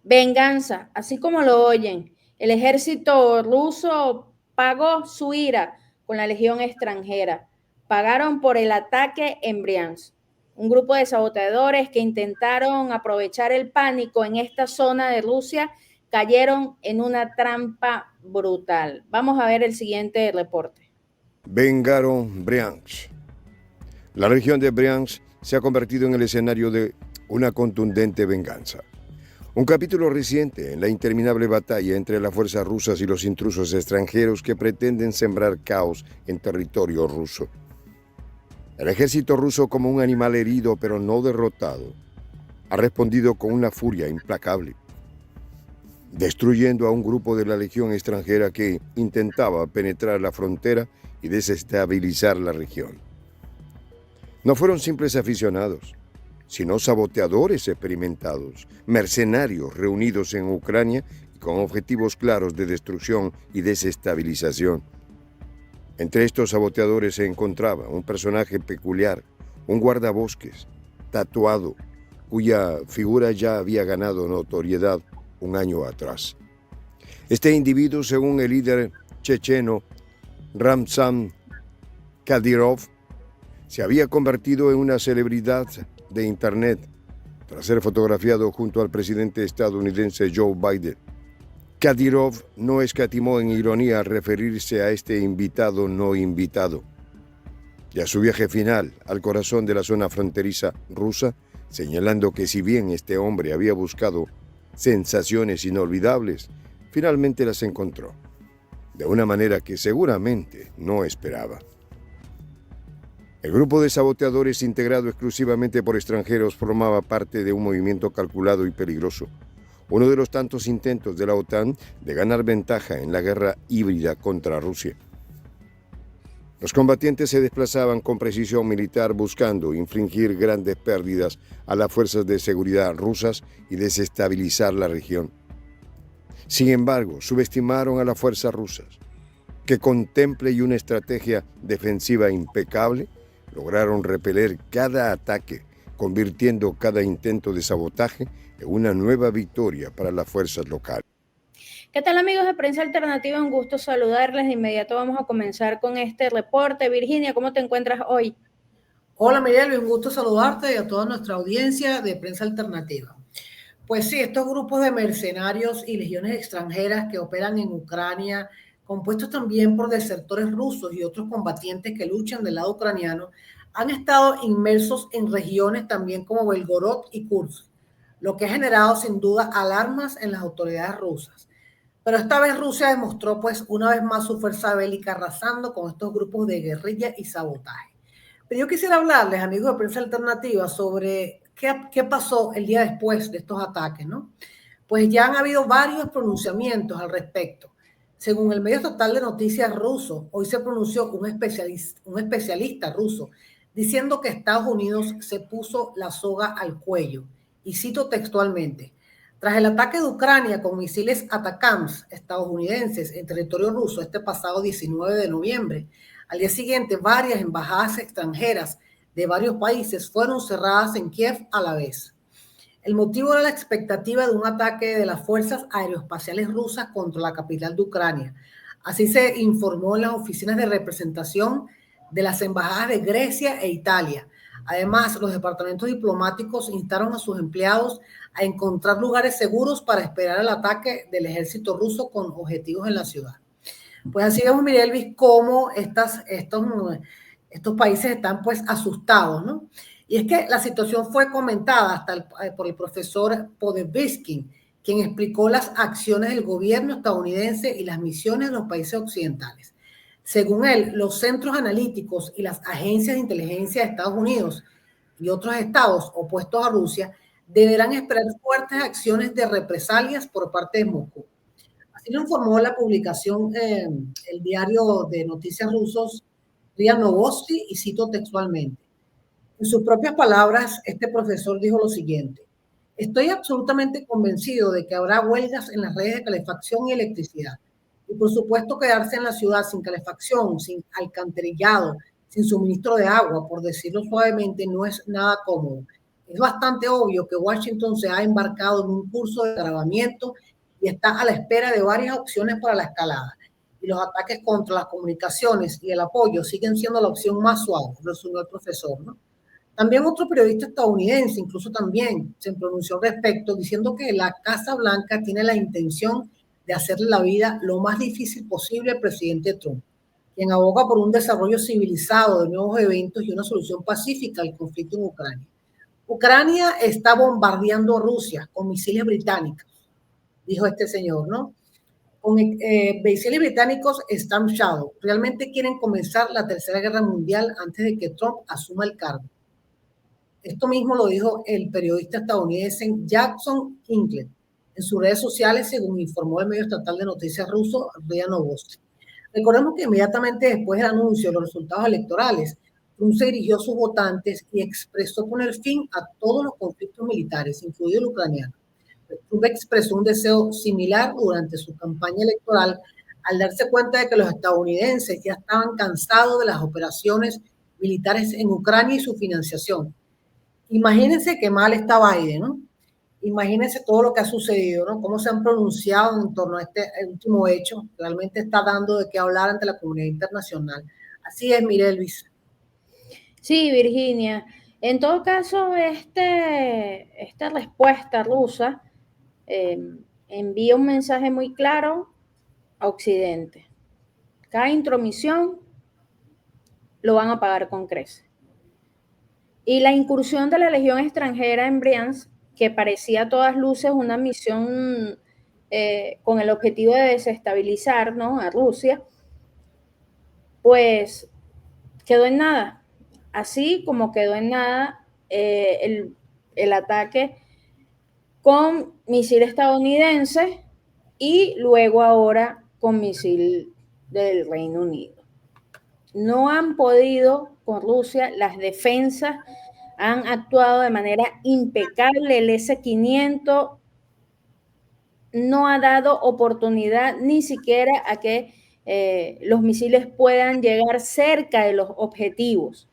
Venganza, así como lo oyen. El ejército ruso pagó su ira con la legión extranjera. Pagaron por el ataque en Briansk. Un grupo de saboteadores que intentaron aprovechar el pánico en esta zona de Rusia cayeron en una trampa brutal. Vamos a ver el siguiente reporte. Vengaron Briansk. La región de Briansk se ha convertido en el escenario de una contundente venganza. Un capítulo reciente en la interminable batalla entre las fuerzas rusas y los intrusos extranjeros que pretenden sembrar caos en territorio ruso. El ejército ruso, como un animal herido pero no derrotado, ha respondido con una furia implacable, destruyendo a un grupo de la legión extranjera que intentaba penetrar la frontera y desestabilizar la región. No fueron simples aficionados, sino saboteadores experimentados, mercenarios reunidos en Ucrania y con objetivos claros de destrucción y desestabilización. Entre estos saboteadores se encontraba un personaje peculiar, un guardabosques, tatuado, cuya figura ya había ganado notoriedad un año atrás. Este individuo, según el líder checheno Ramzan Kadyrov, se había convertido en una celebridad de Internet tras ser fotografiado junto al presidente estadounidense Joe Biden. Kadyrov no escatimó en ironía al referirse a este invitado no invitado y a su viaje final al corazón de la zona fronteriza rusa, señalando que si bien este hombre había buscado sensaciones inolvidables, finalmente las encontró, de una manera que seguramente no esperaba. El grupo de saboteadores, integrado exclusivamente por extranjeros, formaba parte de un movimiento calculado y peligroso, uno de los tantos intentos de la OTAN de ganar ventaja en la guerra híbrida contra Rusia. Los combatientes se desplazaban con precisión militar buscando infligir grandes pérdidas a las fuerzas de seguridad rusas y desestabilizar la región. Sin embargo, subestimaron a las fuerzas rusas, que con temple y una estrategia defensiva impecable, lograron repeler cada ataque, convirtiendo cada intento de sabotaje en una nueva victoria para las fuerzas locales. ¿Qué tal, amigos de Prensa Alternativa? Un gusto saludarles. De inmediato vamos a comenzar con este reporte. Virginia, ¿cómo te encuentras hoy? Hola, Miguel, un gusto saludarte y a toda nuestra audiencia de Prensa Alternativa. Pues sí, estos grupos de mercenarios y legiones extranjeras que operan en Ucrania, compuestos también por desertores rusos y otros combatientes que luchan del lado ucraniano, han estado inmersos en regiones también como Belgorod y Kursk, lo que ha generado sin duda alarmas en las autoridades rusas. Pero esta vez Rusia demostró pues una vez más su fuerza bélica arrasando con estos grupos de guerrilla y sabotaje. Pero yo quisiera hablarles, amigos de Prensa Alternativa, sobre qué pasó el día después de estos ataques, ¿no? Pues ya han habido varios pronunciamientos al respecto. Según el medio estatal de noticias ruso, hoy se pronunció un especialista ruso diciendo que Estados Unidos se puso la soga al cuello. Y cito textualmente: tras el ataque de Ucrania con misiles ATACMS estadounidenses en territorio ruso este pasado 19 de noviembre, al día siguiente varias embajadas extranjeras de varios países fueron cerradas en Kiev a la vez. El motivo era la expectativa de un ataque de las fuerzas aeroespaciales rusas contra la capital de Ucrania. Así se informó en las oficinas de representación de las embajadas de Grecia e Italia. Además, los departamentos diplomáticos instaron a sus empleados a encontrar lugares seguros para esperar el ataque del ejército ruso con objetivos en la ciudad. Pues así vemos, Miguel, cómo estos países están pues asustados, ¿no? Y es que la situación fue comentada por el profesor Podebiskin, quien explicó las acciones del gobierno estadounidense y las misiones de los países occidentales. Según él, los centros analíticos y las agencias de inteligencia de Estados Unidos y otros estados opuestos a Rusia deberán esperar fuertes acciones de represalias por parte de Moscú. Así lo informó la publicación, el diario de noticias rusos, RIA Novosti, y cito textualmente. En sus propias palabras, este profesor dijo lo siguiente: estoy absolutamente convencido de que habrá huelgas en las redes de calefacción y electricidad. Y por supuesto quedarse en la ciudad sin calefacción, sin alcantarillado, sin suministro de agua, por decirlo suavemente, no es nada cómodo. Es bastante obvio que Washington se ha embarcado en un curso de agravamiento y está a la espera de varias opciones para la escalada. Y los ataques contra las comunicaciones y el apoyo siguen siendo la opción más suave, resumió el profesor, ¿no? También otro periodista estadounidense, incluso también se pronunció al respecto, diciendo que la Casa Blanca tiene la intención de hacerle la vida lo más difícil posible al presidente Trump, quien aboga por un desarrollo civilizado de nuevos eventos y una solución pacífica al conflicto en Ucrania. Ucrania está bombardeando a Rusia con misiles británicos, dijo este señor, ¿no? Con misiles británicos Storm Shadow. Realmente quieren comenzar la Tercera Guerra Mundial antes de que Trump asuma el cargo. Esto mismo lo dijo el periodista estadounidense Jackson Hinkle en sus redes sociales, según informó el medio estatal de noticias ruso RIA Novosti. Recordemos que inmediatamente después del anuncio de los resultados electorales, Trump se dirigió a sus votantes y expresó poner fin a todos los conflictos militares, incluido el ucraniano. Trump expresó un deseo similar durante su campaña electoral al darse cuenta de que los estadounidenses ya estaban cansados de las operaciones militares en Ucrania y su financiación. Imagínense qué mal está Biden, ¿no? Imagínense todo lo que ha sucedido, ¿no? Cómo se han pronunciado en torno a este último hecho. Realmente está dando de qué hablar ante la comunidad internacional. Así es, Mirelis. Sí, Virginia. En todo caso, esta respuesta rusa envía un mensaje muy claro a Occidente. Cada intromisión lo van a pagar con creces. Y la incursión de la legión extranjera en Briansk, que parecía a todas luces una misión con el objetivo de desestabilizar, ¿no?, a Rusia, pues quedó en nada. Así como quedó en nada el ataque con misil estadounidense y luego ahora con misil del Reino Unido. No han podido con Rusia, las defensas han actuado de manera impecable, el S-500 no ha dado oportunidad ni siquiera a que los misiles puedan llegar cerca de los objetivos.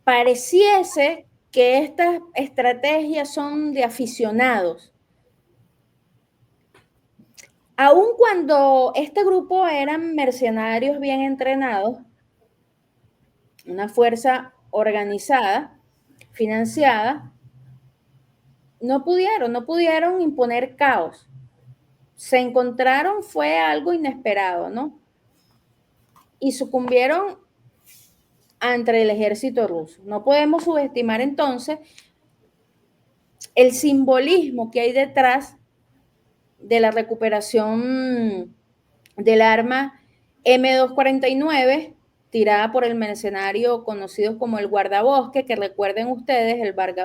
Pareciese que estas estrategias son de aficionados. Aun cuando este grupo eran mercenarios bien entrenados, una fuerza organizada, financiada, no pudieron imponer caos. Se encontraron, fue algo inesperado, ¿no? Y sucumbieron ante el ejército ruso. No podemos subestimar entonces el simbolismo que hay detrás de la recuperación del arma M249 tirada por el mercenario conocido como el guardabosque, que recuerden ustedes,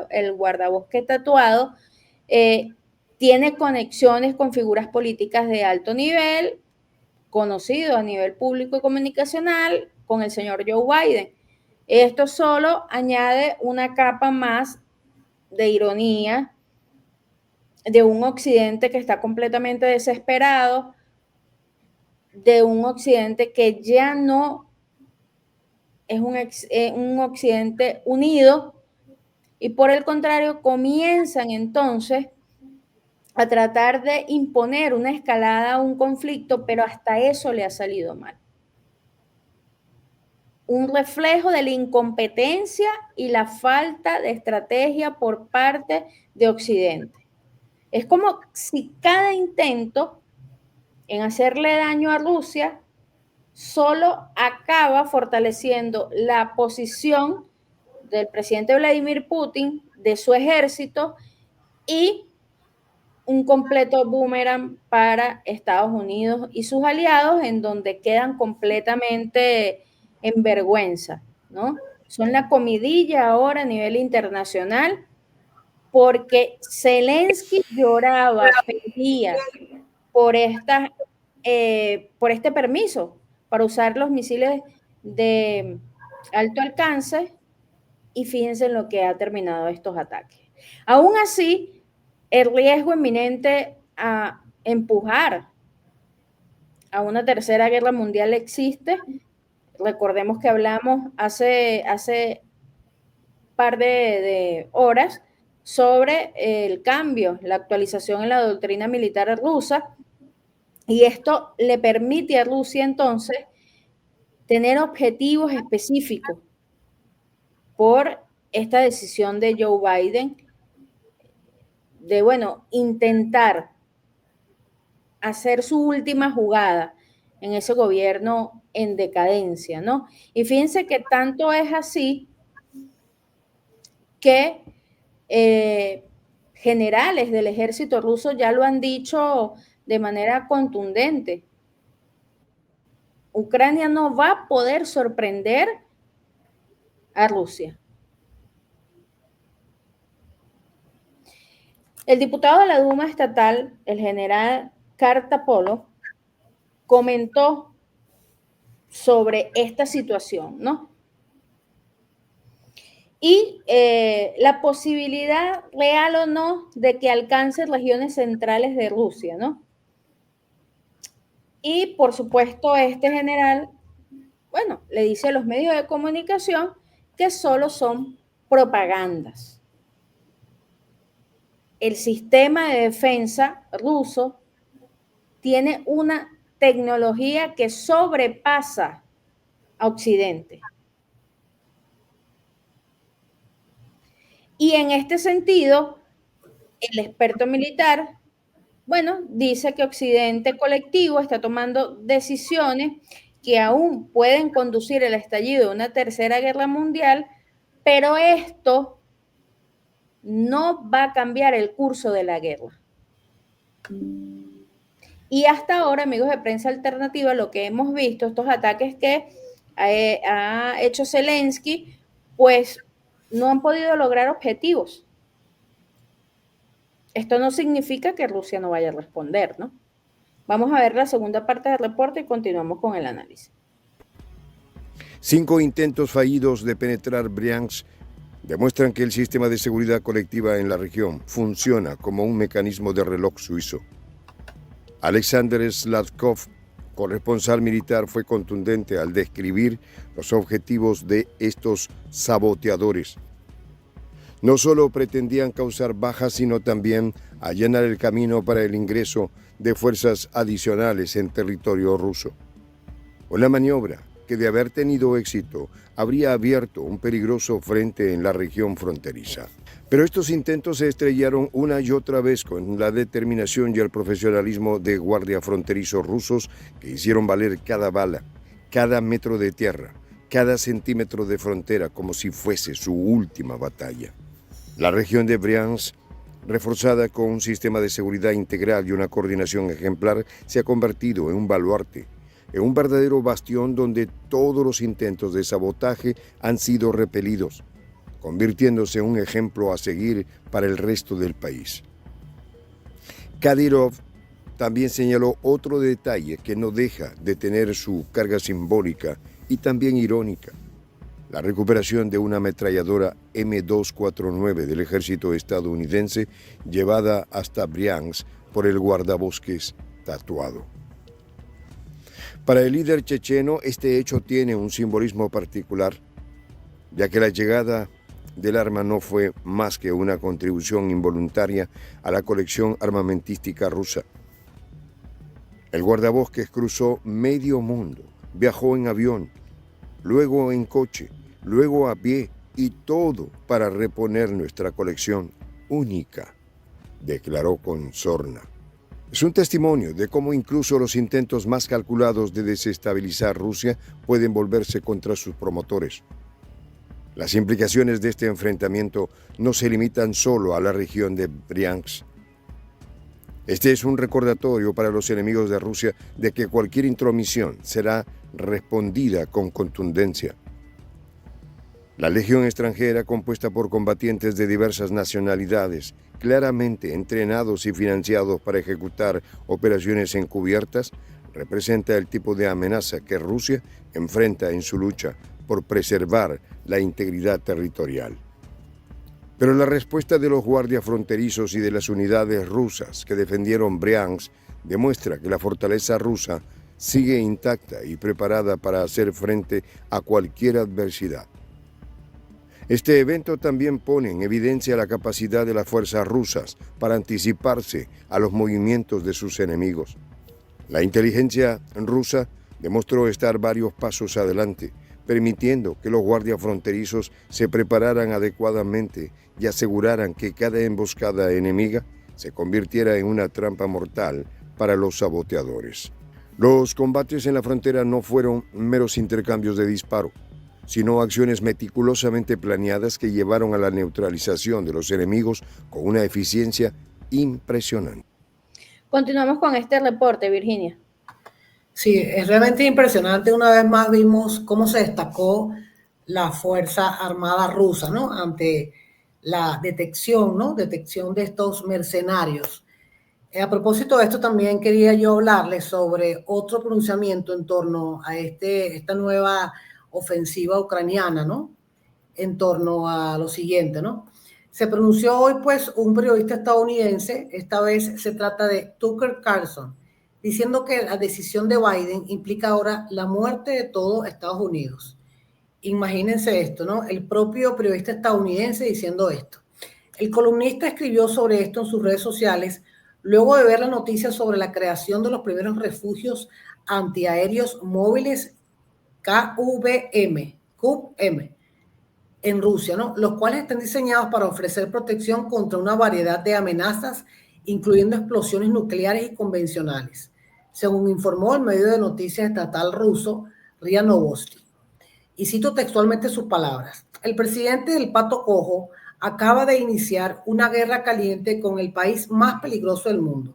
el guardabosque tatuado, tiene conexiones con figuras políticas de alto nivel, conocido a nivel público y comunicacional, con el señor Joe Biden. Esto solo añade una capa más de ironía de un occidente que está completamente desesperado, de un occidente que ya no es un occidente unido y por el contrario comienzan entonces a tratar de imponer una escalada a un conflicto, pero hasta eso le ha salido mal. Un reflejo de la incompetencia y la falta de estrategia por parte de Occidente. Es como si cada intento en hacerle daño a Rusia solo acaba fortaleciendo la posición del presidente Vladimir Putin, de su ejército y un completo boomerang para Estados Unidos y sus aliados, en donde quedan completamente en vergüenza, ¿no? Son la comidilla ahora a nivel internacional porque Zelensky lloraba, pedía por este permiso para usar los misiles de alto alcance y fíjense en lo que ha terminado estos ataques. Aún así, el riesgo inminente a empujar a una tercera guerra mundial existe. Recordemos que hablamos hace par de horas sobre el cambio, la actualización en la doctrina militar rusa, y esto le permite a Rusia entonces tener objetivos específicos por esta decisión de Joe Biden de, bueno, intentar hacer su última jugada en ese gobierno en decadencia, ¿no? Y fíjense que tanto es así que generales del ejército ruso ya lo han dicho de manera contundente. Ucrania no va a poder sorprender a Rusia. El diputado de la Duma estatal, el general Kartapolov, comentó sobre esta situación, ¿no? Y la posibilidad real o no de que alcance regiones centrales de Rusia, ¿no? Y por supuesto este general, bueno, le dice a los medios de comunicación que solo son propagandas. El sistema de defensa ruso tiene una tecnología que sobrepasa a Occidente. Y en este sentido, el experto militar, bueno, dice que Occidente colectivo está tomando decisiones que aún pueden conducir al estallido de una tercera guerra mundial, pero esto no va a cambiar el curso de la guerra. Y hasta ahora, amigos de Prensa Alternativa, lo que hemos visto, estos ataques que ha hecho Zelensky, pues no han podido lograr objetivos. Esto no significa que Rusia no vaya a responder, ¿no? Vamos a ver la segunda parte del reporte y continuamos con el análisis. 5 intentos fallidos de penetrar Briansk demuestran que el sistema de seguridad colectiva en la región funciona como un mecanismo de reloj suizo. Alexander Sladkov, corresponsal militar, fue contundente al describir los objetivos de estos saboteadores. No solo pretendían causar bajas, sino también allanar el camino para el ingreso de fuerzas adicionales en territorio ruso. Una maniobra que, de haber tenido éxito, habría abierto un peligroso frente en la región fronteriza. Pero estos intentos se estrellaron una y otra vez con la determinación y el profesionalismo de guardia fronterizos rusos que hicieron valer cada bala, cada metro de tierra, cada centímetro de frontera como si fuese su última batalla. La región de Briansk, reforzada con un sistema de seguridad integral y una coordinación ejemplar, se ha convertido en un baluarte, en un verdadero bastión donde todos los intentos de sabotaje han sido repelidos, convirtiéndose en un ejemplo a seguir para el resto del país. Kadyrov también señaló otro detalle que no deja de tener su carga simbólica y también irónica: la recuperación de una ametralladora M249 del ejército estadounidense llevada hasta Briansk por el guardabosques tatuado. Para el líder checheno, este hecho tiene un simbolismo particular, ya que la llegada del arma no fue más que una contribución involuntaria a la colección armamentística rusa. El guardabosques cruzó medio mundo, viajó en avión, luego en coche, luego a pie, y todo para reponer nuestra colección única, declaró con sorna. Es un testimonio de cómo incluso los intentos más calculados de desestabilizar Rusia pueden volverse contra sus promotores. Las implicaciones de este enfrentamiento no se limitan solo a la región de Briansk. Este es un recordatorio para los enemigos de Rusia de que cualquier intromisión será respondida con contundencia. La legión extranjera, compuesta por combatientes de diversas nacionalidades, claramente entrenados y financiados para ejecutar operaciones encubiertas, representa el tipo de amenaza que Rusia enfrenta en su lucha por preservar la integridad territorial. Pero la respuesta de los guardias fronterizos y de las unidades rusas que defendieron Briansk demuestra que la fortaleza rusa sigue intacta y preparada para hacer frente a cualquier adversidad. Este evento también pone en evidencia la capacidad de las fuerzas rusas para anticiparse a los movimientos de sus enemigos. La inteligencia rusa demostró estar varios pasos adelante, permitiendo que los guardias fronterizos se prepararan adecuadamente y aseguraran que cada emboscada enemiga se convirtiera en una trampa mortal para los saboteadores. Los combates en la frontera no fueron meros intercambios de disparo, sino acciones meticulosamente planeadas que llevaron a la neutralización de los enemigos con una eficiencia impresionante. Continuamos con este reporte, Virginia. Sí, es realmente impresionante. Una vez más vimos cómo se destacó la Fuerza Armada rusa, ¿no? Ante la detección, ¿no? Detección de estos mercenarios. A propósito de esto, también quería yo hablarles sobre otro pronunciamiento en torno a esta nueva ofensiva ucraniana, ¿no? En torno a lo siguiente, ¿no? Se pronunció hoy, pues, un periodista estadounidense, esta vez se trata de Tucker Carlson, diciendo que la decisión de Biden implica ahora la muerte de todo Estados Unidos. Imagínense esto, ¿no? El propio periodista estadounidense diciendo esto. El columnista escribió sobre esto en sus redes sociales luego de ver la noticia sobre la creación de los primeros refugios antiaéreos móviles KVM en Rusia, ¿no? Los cuales están diseñados para ofrecer protección contra una variedad de amenazas, incluyendo explosiones nucleares y convencionales, según informó el medio de noticias estatal ruso RIA Novosti. Y cito textualmente sus palabras: el presidente del Pato Cojo acaba de iniciar una guerra caliente con el país más peligroso del mundo.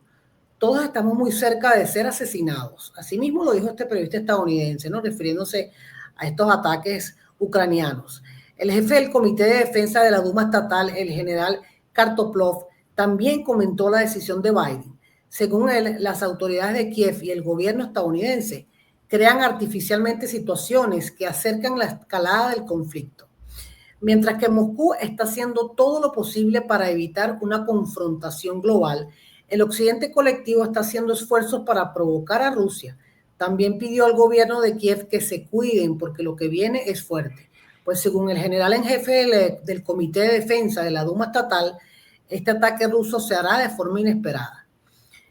Todos estamos muy cerca de ser asesinados. Asimismo lo dijo este periodista estadounidense, ¿no? Refiriéndose a estos ataques ucranianos. El jefe del Comité de Defensa de la Duma Estatal, el general Kartoplov, también comentó la decisión de Biden. Según él, las autoridades de Kiev y el gobierno estadounidense crean artificialmente situaciones que acercan la escalada del conflicto, mientras que Moscú está haciendo todo lo posible para evitar una confrontación global. El occidente colectivo está haciendo esfuerzos para provocar a Rusia. También pidió al gobierno de Kiev que se cuiden porque lo que viene es fuerte. Pues según el general en jefe del Comité de Defensa de la Duma Estatal, este ataque ruso se hará de forma inesperada.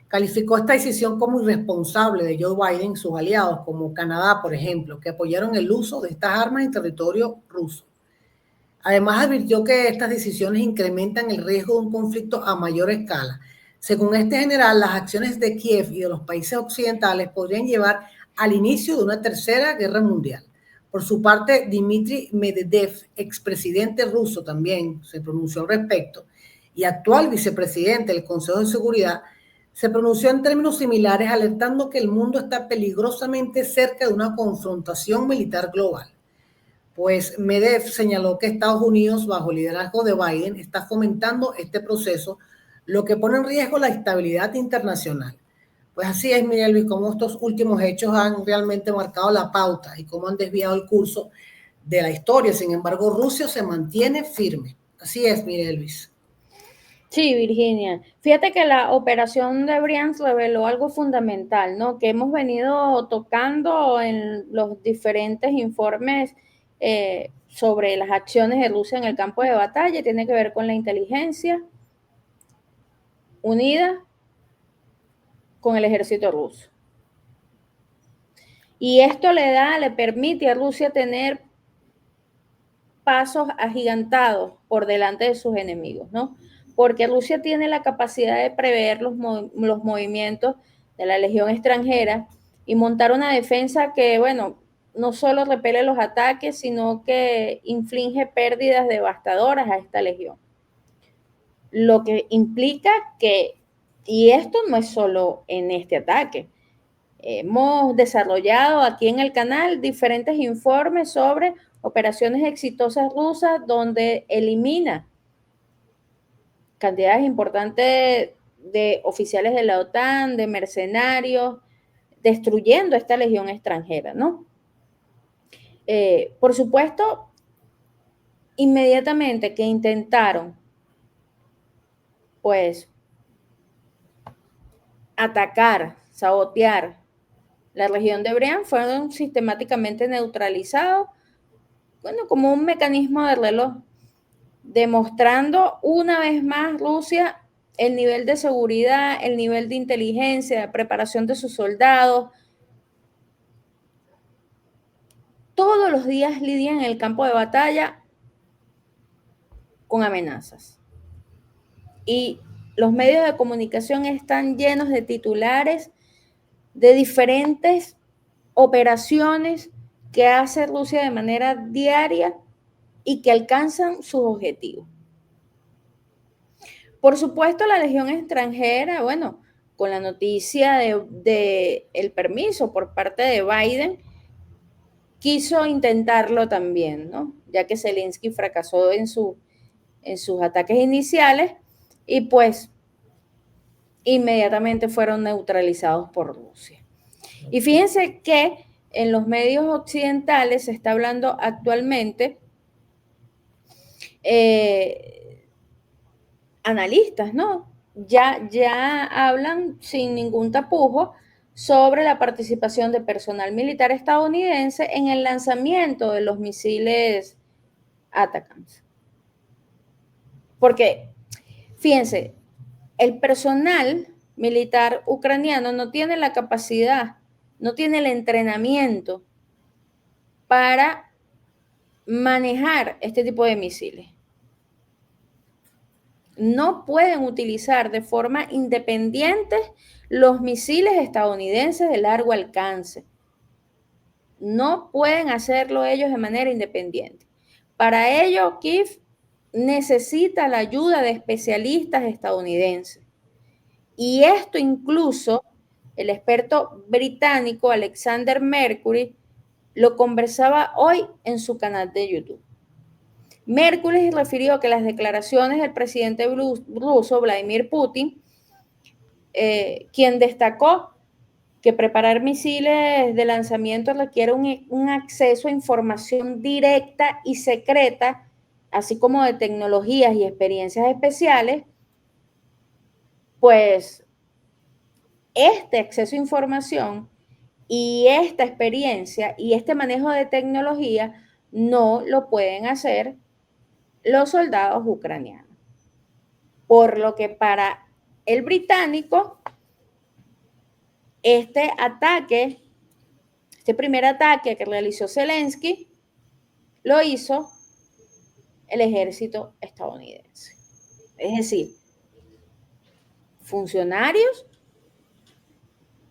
Calificó esta decisión como irresponsable de Joe Biden y sus aliados, como Canadá, por ejemplo, que apoyaron el uso de estas armas en territorio ruso. Además, advirtió que estas decisiones incrementan el riesgo de un conflicto a mayor escala. Según este general, las acciones de Kiev y de los países occidentales podrían llevar al inicio de una tercera guerra mundial. Por su parte, Dmitry Medvedev, expresidente ruso, también se pronunció al respecto, y actual vicepresidente del Consejo de Seguridad, se pronunció en términos similares, alertando que el mundo está peligrosamente cerca de una confrontación militar global. Pues Medvedev señaló que Estados Unidos, bajo el liderazgo de Biden, está fomentando este proceso, lo que pone en riesgo la estabilidad internacional. Pues así es, Miguel Luis, cómo estos últimos hechos han realmente marcado la pauta y cómo han desviado el curso de la historia. Sin embargo, Rusia se mantiene firme. Así es, Miguel Luis. Sí, Virginia. Fíjate que la operación de Briansk reveló algo fundamental, ¿no? Que hemos venido tocando en los diferentes informes sobre las acciones de Rusia en el campo de batalla. Tiene que ver con la inteligencia unida con el ejército ruso. Y esto le permite a Rusia tener pasos agigantados por delante de sus enemigos, ¿no? Porque Rusia tiene la capacidad de prever los movimientos de la legión extranjera y montar una defensa que, bueno, no solo repele los ataques, sino que inflige pérdidas devastadoras a esta legión. Lo que implica que, y esto no es solo en este ataque, hemos desarrollado aquí en el canal diferentes informes sobre operaciones exitosas rusas donde elimina cantidades importantes de oficiales de la OTAN, de mercenarios, destruyendo esta legión extranjera, ¿no? Por supuesto, inmediatamente que intentaron, pues, atacar, sabotear la región de Bryansk, fueron sistemáticamente neutralizados, bueno, como un mecanismo de reloj. demostrando una vez más Rusia el nivel de seguridad, el nivel de inteligencia, de preparación de sus soldados. Todos los días lidian en el campo de batalla con amenazas. Y los medios de comunicación están llenos de titulares de diferentes operaciones que hace Rusia de manera diaria y que alcanzan sus objetivos. Por supuesto, la Legión extranjera, bueno, con la noticia de el permiso por parte de Biden, quiso intentarlo también, ¿no? Ya que Zelensky fracasó en sus ataques iniciales y pues inmediatamente fueron neutralizados por Rusia. Y fíjense que en los medios occidentales se está hablando actualmente, analistas, ¿no? Ya hablan sin ningún tapujo sobre la participación de personal militar estadounidense en el lanzamiento de los misiles Atacams. Porque, fíjense, el personal militar ucraniano no tiene la capacidad, no tiene el entrenamiento para manejar este tipo de misiles. No pueden utilizar de forma independiente los misiles estadounidenses de largo alcance. No pueden hacerlo ellos de manera independiente. Para ello, Kiev necesita la ayuda de especialistas estadounidenses. Y esto incluso el experto británico Alexander Mercury lo conversaba hoy en su canal de YouTube. Mercury refirió que las declaraciones del presidente ruso Vladimir Putin, quien destacó que preparar misiles de lanzamiento requiere un acceso a información directa y secreta, así como de tecnologías y experiencias especiales, pues este acceso a información y esta experiencia y este manejo de tecnología no lo pueden hacer los soldados ucranianos. Por lo que para el británico, este primer ataque que realizó Zelensky, lo hizo el ejército estadounidense. Es decir, funcionarios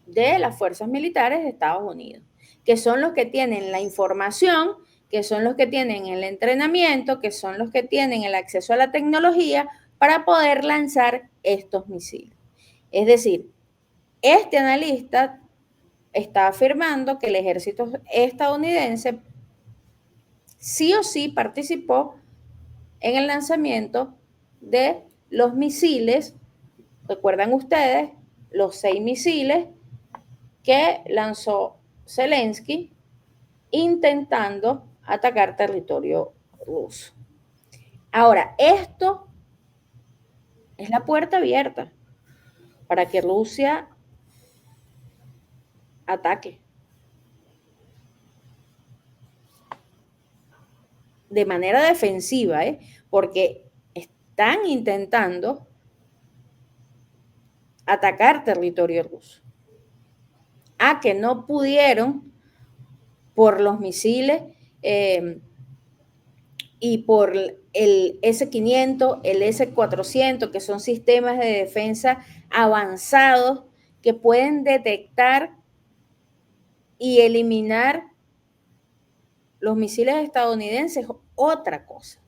de las fuerzas militares de Estados Unidos, que son los que tienen la información, que son los que tienen el entrenamiento, que son los que tienen el acceso a la tecnología para poder lanzar estos misiles. Es decir, este analista está afirmando que el ejército estadounidense sí o sí participó en el lanzamiento de los misiles, recuerdan ustedes, los 6 misiles que lanzó Zelensky intentando atacar territorio ruso. Ahora, esto es la puerta abierta para que Rusia ataque de manera defensiva, porque están intentando atacar territorio ruso. Que no pudieron por los misiles y por el S-500, el S-400, que son sistemas de defensa avanzados que pueden detectar y eliminar los misiles estadounidenses, otra cosa.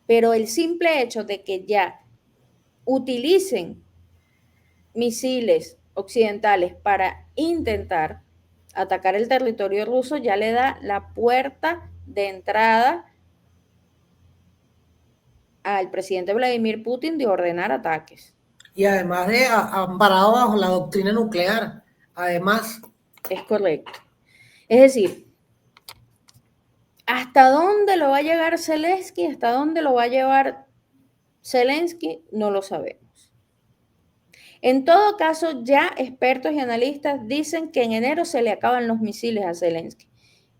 Pero el simple hecho de que ya utilicen misiles occidentales para intentar atacar el territorio ruso ya le da la puerta de entrada al presidente Vladimir Putin de ordenar ataques. Y además de amparado bajo la doctrina nuclear, además. Es correcto. Es decir, ¿hasta dónde lo va a llegar Zelensky? ¿Hasta dónde lo va a llevar Zelensky? No lo sabemos. En todo caso, ya expertos y analistas dicen que en enero se le acaban los misiles a Zelensky.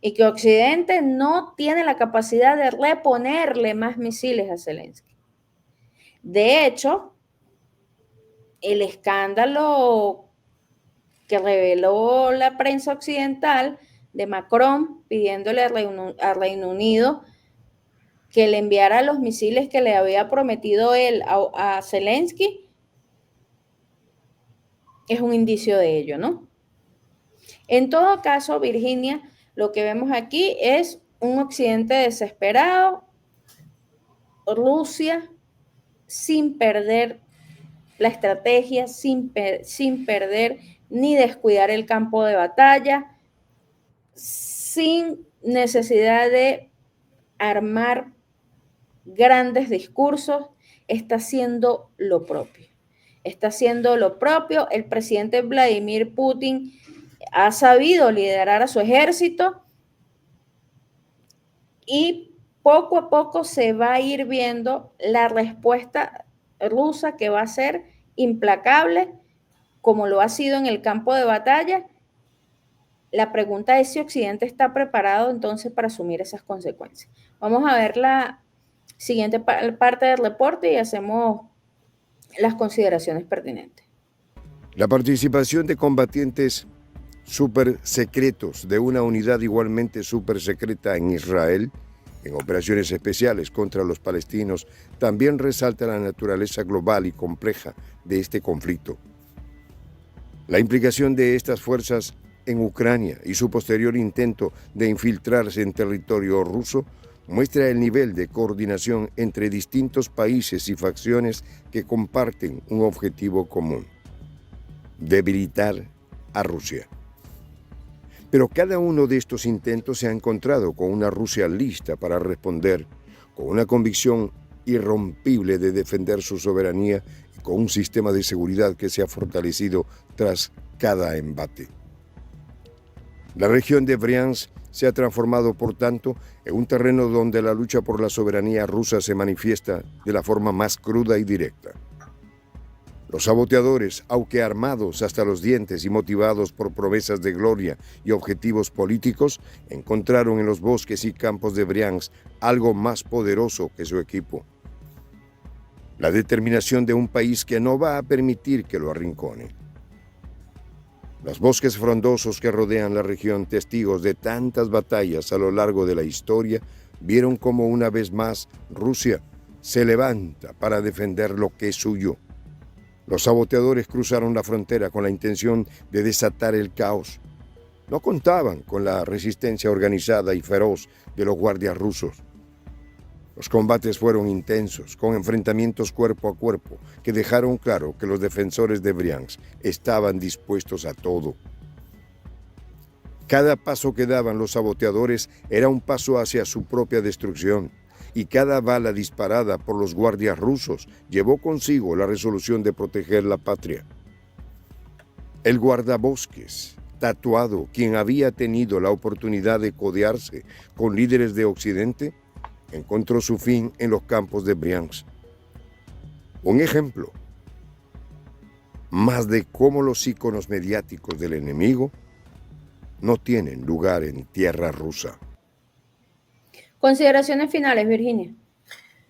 y que Occidente no tiene la capacidad de reponerle más misiles a Zelensky. De hecho, el escándalo que reveló la prensa occidental de Macron pidiéndole a Reino Unido que le enviara los misiles que le había prometido él a Zelensky es un indicio de ello, ¿no? En todo caso, Virginia, lo que vemos aquí es un Occidente desesperado, Rusia sin perder la estrategia, sin perder ni descuidar el campo de batalla, sin necesidad de armar grandes discursos, está haciendo lo propio. Está haciendo lo propio. El presidente Vladimir Putin ha sabido liderar a su ejército y poco a poco se va a ir viendo la respuesta rusa, que va a ser implacable, como lo ha sido en el campo de batalla. La pregunta es si Occidente está preparado entonces para asumir esas consecuencias. Vamos a ver la siguiente parte del reporte y hacemos las consideraciones pertinentes. La participación de combatientes super secretos de una unidad igualmente super secreta en Israel en operaciones especiales contra los palestinos también resalta la naturaleza global y compleja de este conflicto. La implicación de estas fuerzas en Ucrania y su posterior intento de infiltrarse en territorio ruso muestra el nivel de coordinación entre distintos países y facciones que comparten un objetivo común: debilitar a Rusia. Pero cada uno de estos intentos se ha encontrado con una Rusia lista para responder, con una convicción irrompible de defender su soberanía y con un sistema de seguridad que se ha fortalecido tras cada embate. La región de Briansk se ha transformado, por tanto, en un terreno donde la lucha por la soberanía rusa se manifiesta de la forma más cruda y directa. Los saboteadores, aunque armados hasta los dientes y motivados por promesas de gloria y objetivos políticos, encontraron en los bosques y campos de Briansk algo más poderoso que su equipo: la determinación de un país que no va a permitir que lo arrincone. Los bosques frondosos que rodean la región, testigos de tantas batallas a lo largo de la historia, vieron cómo una vez más Rusia se levanta para defender lo que es suyo. Los saboteadores cruzaron la frontera con la intención de desatar el caos. No contaban con la resistencia organizada y feroz de los guardias rusos. Los combates fueron intensos, con enfrentamientos cuerpo a cuerpo, que dejaron claro que los defensores de Briansk estaban dispuestos a todo. Cada paso que daban los saboteadores era un paso hacia su propia destrucción, y cada bala disparada por los guardias rusos llevó consigo la resolución de proteger la patria. El guardabosques, tatuado, quien había tenido la oportunidad de codearse con líderes de Occidente, encontró su fin en los campos de Briansk. Un ejemplo más de cómo los íconos mediáticos del enemigo no tienen lugar en tierra rusa. Consideraciones finales, Virginia.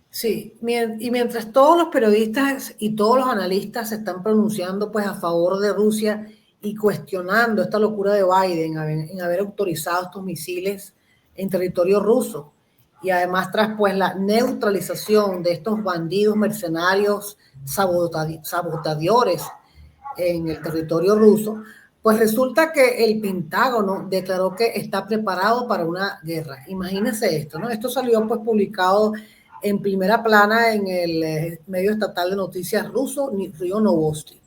Sí, y mientras todos los periodistas y todos los analistas se están pronunciando pues a favor de Rusia y cuestionando esta locura de Biden en haber autorizado estos misiles en territorio ruso, y además tras pues la neutralización de estos bandidos mercenarios saboteadores en el territorio ruso, pues resulta que el Pentágono declaró que está preparado para una guerra. Imagínense esto, ¿no? Esto salió pues publicado en primera plana en el medio estatal de noticias ruso, RIA Novosti.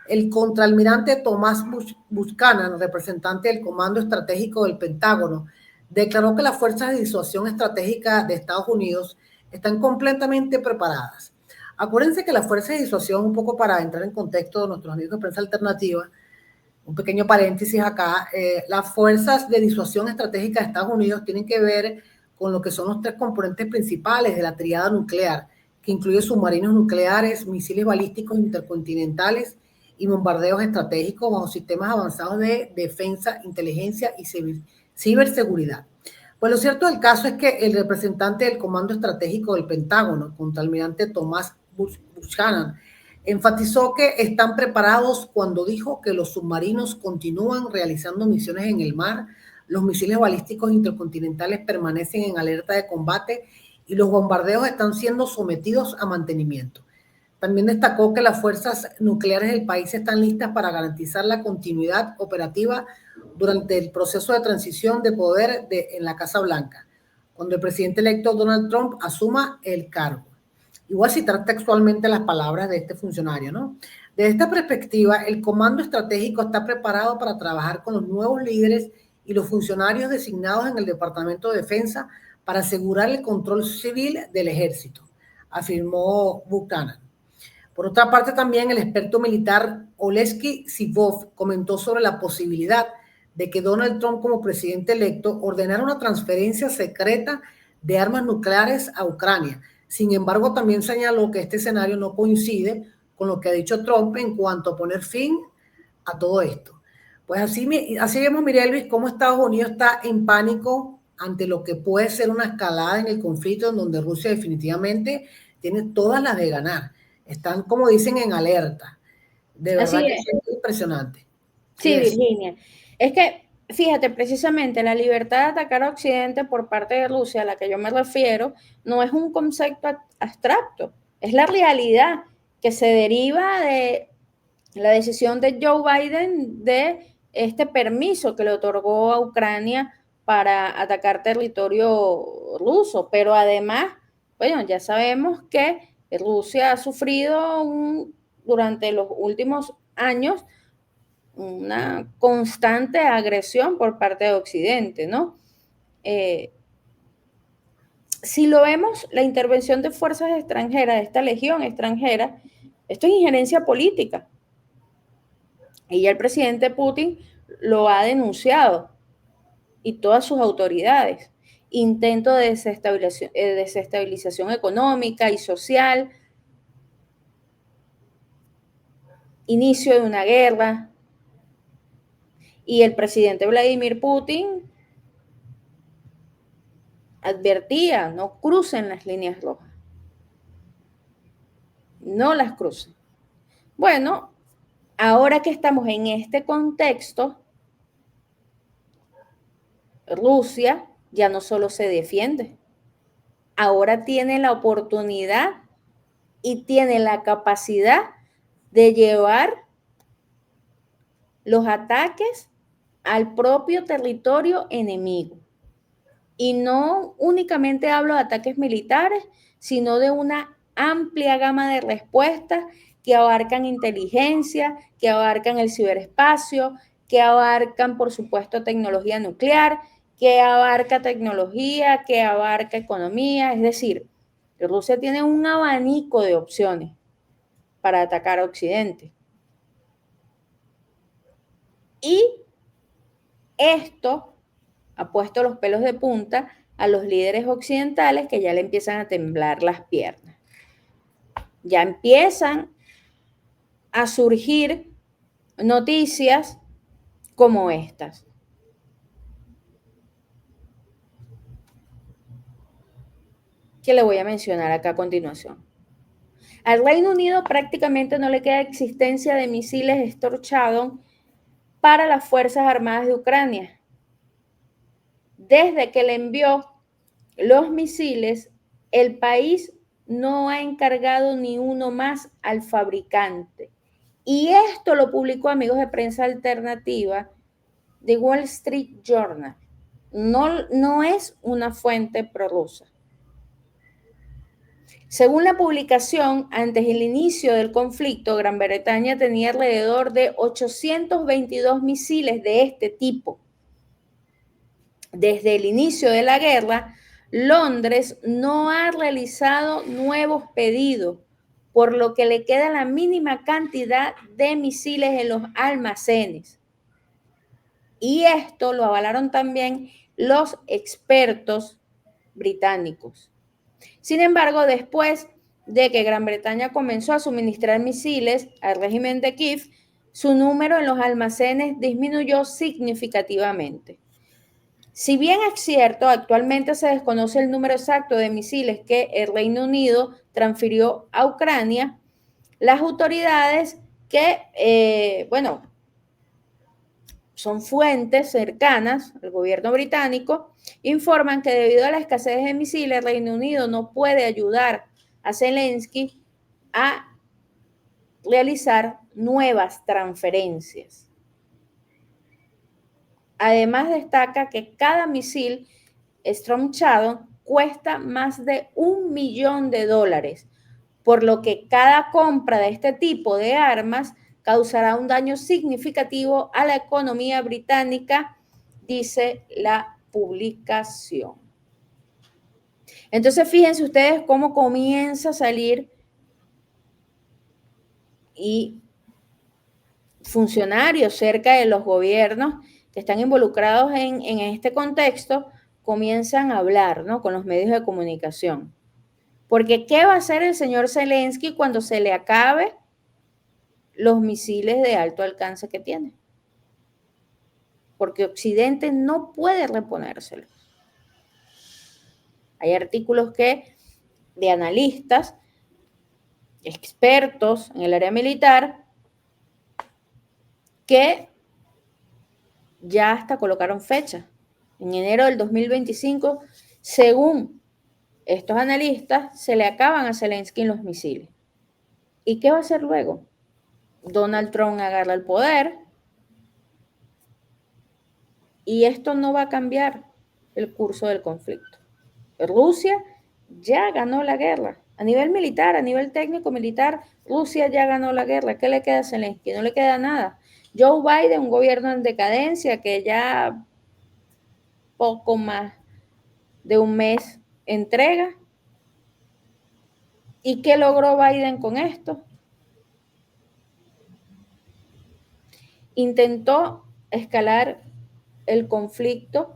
El contraalmirante Tomás Buchanan, representante del Comando Estratégico del Pentágono, declaró que las fuerzas de disuasión estratégica de Estados Unidos están completamente preparadas. Acuérdense que las fuerzas de disuasión, un poco para entrar en contexto de nuestros amigos de Prensa Alternativa, un pequeño paréntesis acá, las fuerzas de disuasión estratégica de Estados Unidos tienen que ver con lo que son los tres componentes principales de la tríada nuclear, que incluye submarinos nucleares, misiles balísticos intercontinentales y bombardeos estratégicos bajo sistemas avanzados de defensa, inteligencia y ciberseguridad. Pues lo cierto del caso es que el representante del Comando Estratégico del Pentágono, contraalmirante Thomas Buchanan, enfatizó que están preparados cuando dijo que los submarinos continúan realizando misiones en el mar, los misiles balísticos intercontinentales permanecen en alerta de combate y los bombardeos están siendo sometidos a mantenimiento. También destacó que las fuerzas nucleares del país están listas para garantizar la continuidad operativa durante el proceso de transición de poder en la Casa Blanca, cuando el presidente electo Donald Trump asuma el cargo. Y voy a citar textualmente las palabras de este funcionario, ¿no? Desde esta perspectiva, el Comando Estratégico está preparado para trabajar con los nuevos líderes y los funcionarios designados en el Departamento de Defensa para asegurar el control civil del ejército, afirmó Buchanan. Por otra parte, también el experto militar Oleksiy Sivov comentó sobre la posibilidad de que Donald Trump, como presidente electo, ordenara una transferencia secreta de armas nucleares a Ucrania. Sin embargo, también señaló que este escenario no coincide con lo que ha dicho Trump en cuanto a poner fin a todo esto. Pues así vemos, María Luis, cómo Estados Unidos está en pánico ante lo que puede ser una escalada en el conflicto, en donde Rusia definitivamente tiene todas las de ganar. Están, como dicen, en alerta. De verdad que es impresionante. Sí, Virginia. Es que, fíjate, precisamente la libertad de atacar a Occidente por parte de Rusia, a la que yo me refiero, no es un concepto abstracto, es la realidad que se deriva de la decisión de Joe Biden de este permiso que le otorgó a Ucrania para atacar territorio ruso. Pero además, bueno, ya sabemos que Rusia ha sufrido durante los últimos años una constante agresión por parte de Occidente, ¿no? Si lo vemos, la intervención de fuerzas extranjeras, de esta legión extranjera, esto es injerencia política. Y ya el presidente Putin lo ha denunciado, y todas sus autoridades. Intento de desestabilización económica y social, inicio de una guerra, y el presidente Vladimir Putin advertía: no crucen las líneas rojas, no las crucen. Bueno, ahora que estamos en este contexto, Rusia ya no solo se defiende, ahora tiene la oportunidad y tiene la capacidad de llevar los ataques al propio territorio enemigo. Y no únicamente hablo de ataques militares, sino de una amplia gama de respuestas que abarcan inteligencia, que abarcan el ciberespacio, que abarcan, por supuesto, tecnología nuclear, que abarca tecnología, que abarca economía. Es decir, Rusia tiene un abanico de opciones para atacar a Occidente. Y esto ha puesto los pelos de punta a los líderes occidentales, que ya le empiezan a temblar las piernas. Ya empiezan a surgir noticias como estas. Que le voy a mencionar acá a continuación. Al Reino Unido prácticamente no le queda existencia de misiles Storm Shadow para las Fuerzas Armadas de Ucrania. Desde que le envió los misiles, el país no ha encargado ni uno más al fabricante. Y esto lo publicó, amigos de Prensa Alternativa, de Wall Street Journal. No es una fuente prorrusa. Según la publicación, antes del inicio del conflicto, Gran Bretaña tenía alrededor de 822 misiles de este tipo. Desde el inicio de la guerra, Londres no ha realizado nuevos pedidos, por lo que le queda la mínima cantidad de misiles en los almacenes. Y esto lo avalaron también los expertos británicos. Sin embargo, después de que Gran Bretaña comenzó a suministrar misiles al régimen de Kiev, su número en los almacenes disminuyó significativamente. Si bien es cierto, actualmente se desconoce el número exacto de misiles que el Reino Unido transfirió a Ucrania, las autoridades que, son fuentes cercanas al gobierno británico, informan que debido a la escasez de misiles, el Reino Unido no puede ayudar a Zelensky a realizar nuevas transferencias. Además, destaca que cada misil Storm Shadow cuesta más de $1 millón, por lo que cada compra de este tipo de armas causará un daño significativo a la economía británica, dice la publicación. Entonces, fíjense ustedes cómo comienza a salir y funcionarios cerca de los gobiernos que están involucrados en este contexto comienzan a hablar, ¿no?, con los medios de comunicación. Porque ¿qué va a hacer el señor Zelensky cuando se le acabe los misiles de alto alcance que tiene? Porque Occidente no puede reponérselos. Hay artículos de analistas, expertos en el área militar, que ya hasta colocaron fecha. En enero del 2025, según estos analistas, se le acaban a Zelensky los misiles. ¿Y qué va a hacer luego? Donald Trump agarra el poder y esto no va a cambiar el curso del conflicto. Rusia ya ganó la guerra. A nivel militar, a nivel técnico militar, Rusia ya ganó la guerra. ¿Qué le queda a Zelensky? No le queda nada. Joe Biden, un gobierno en decadencia que ya poco más de un mes entrega. ¿Y qué logró Biden con esto? Intentó escalar el conflicto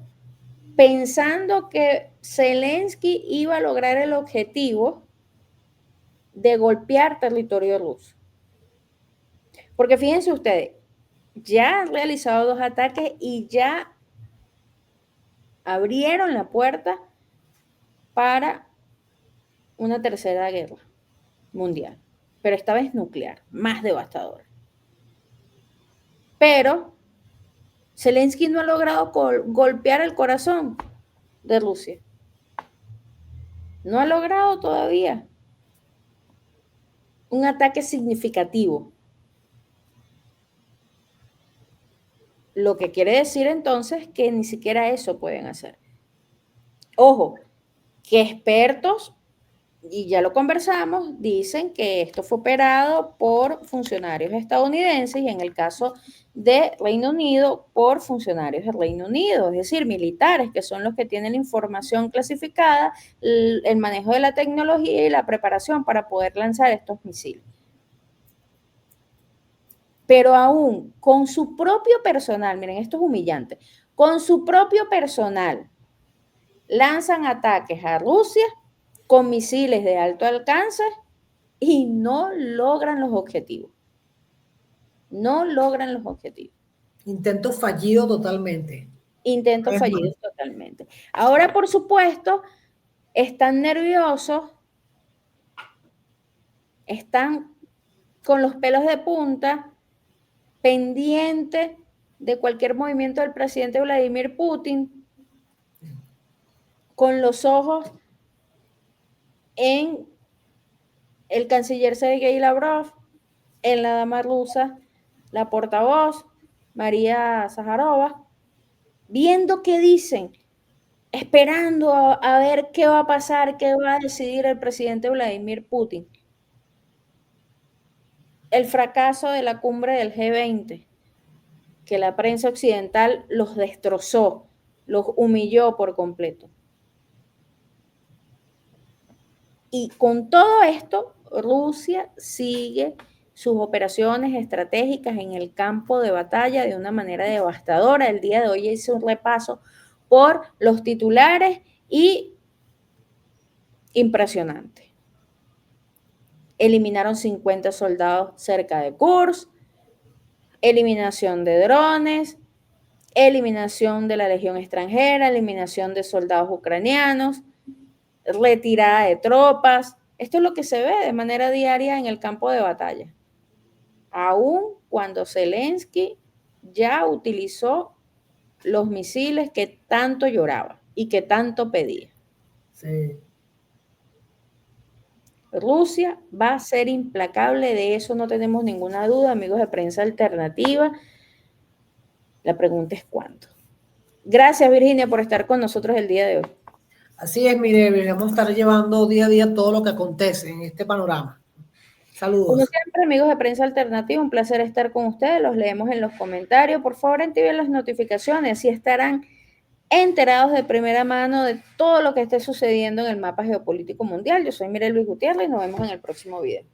pensando que Zelensky iba a lograr el objetivo de golpear territorio ruso. Porque fíjense ustedes, ya han realizado 2 ataques y ya abrieron la puerta para una tercera guerra mundial, pero esta vez nuclear, más devastadora. Pero Zelensky no ha logrado golpear el corazón de Rusia. No ha logrado todavía un ataque significativo. Lo que quiere decir entonces que ni siquiera eso pueden hacer. Ojo, que expertos, y ya lo conversamos, dicen que esto fue operado por funcionarios estadounidenses y en el caso de Reino Unido por funcionarios del Reino Unido, es decir, militares, que son los que tienen la información clasificada, el manejo de la tecnología y la preparación para poder lanzar estos misiles. Pero aún con su propio personal, miren, esto es humillante, con su propio personal lanzan ataques a Rusia con misiles de alto alcance y no logran los objetivos. No logran los objetivos. Intento fallido totalmente. Intentos fallidos totalmente. Ahora, por supuesto, están nerviosos, están con los pelos de punta, pendientes de cualquier movimiento del presidente Vladimir Putin, con los ojos en el canciller Sergei Lavrov, en la dama rusa, la portavoz María Zaharova, viendo qué dicen, esperando a ver qué va a pasar, qué va a decidir el presidente Vladimir Putin. El fracaso de la cumbre del G20, que la prensa occidental los destrozó, los humilló por completo. Y con todo esto, Rusia sigue sus operaciones estratégicas en el campo de batalla de una manera devastadora. El día de hoy hice un repaso por los titulares y impresionante. Eliminaron 50 soldados cerca de Kursk, eliminación de drones, eliminación de la legión extranjera, eliminación de soldados ucranianos, retirada de tropas. Esto es lo que se ve de manera diaria en el campo de batalla. Aún cuando Zelensky ya utilizó los misiles que tanto lloraba y que tanto pedía. Sí. Rusia va a ser implacable, de eso no tenemos ninguna duda, amigos de Prensa Alternativa. La pregunta es ¿cuándo? Gracias, Virginia, por estar con nosotros el día de hoy. Así es, mire, vamos a estar llevando día a día todo lo que acontece en este panorama. Saludos. Como siempre, amigos de Prensa Alternativa, un placer estar con ustedes. Los leemos en los comentarios. Por favor, activen las notificaciones y estarán enterados de primera mano de todo lo que esté sucediendo en el mapa geopolítico mundial. Yo soy Mireya Luis Gutiérrez y nos vemos en el próximo video.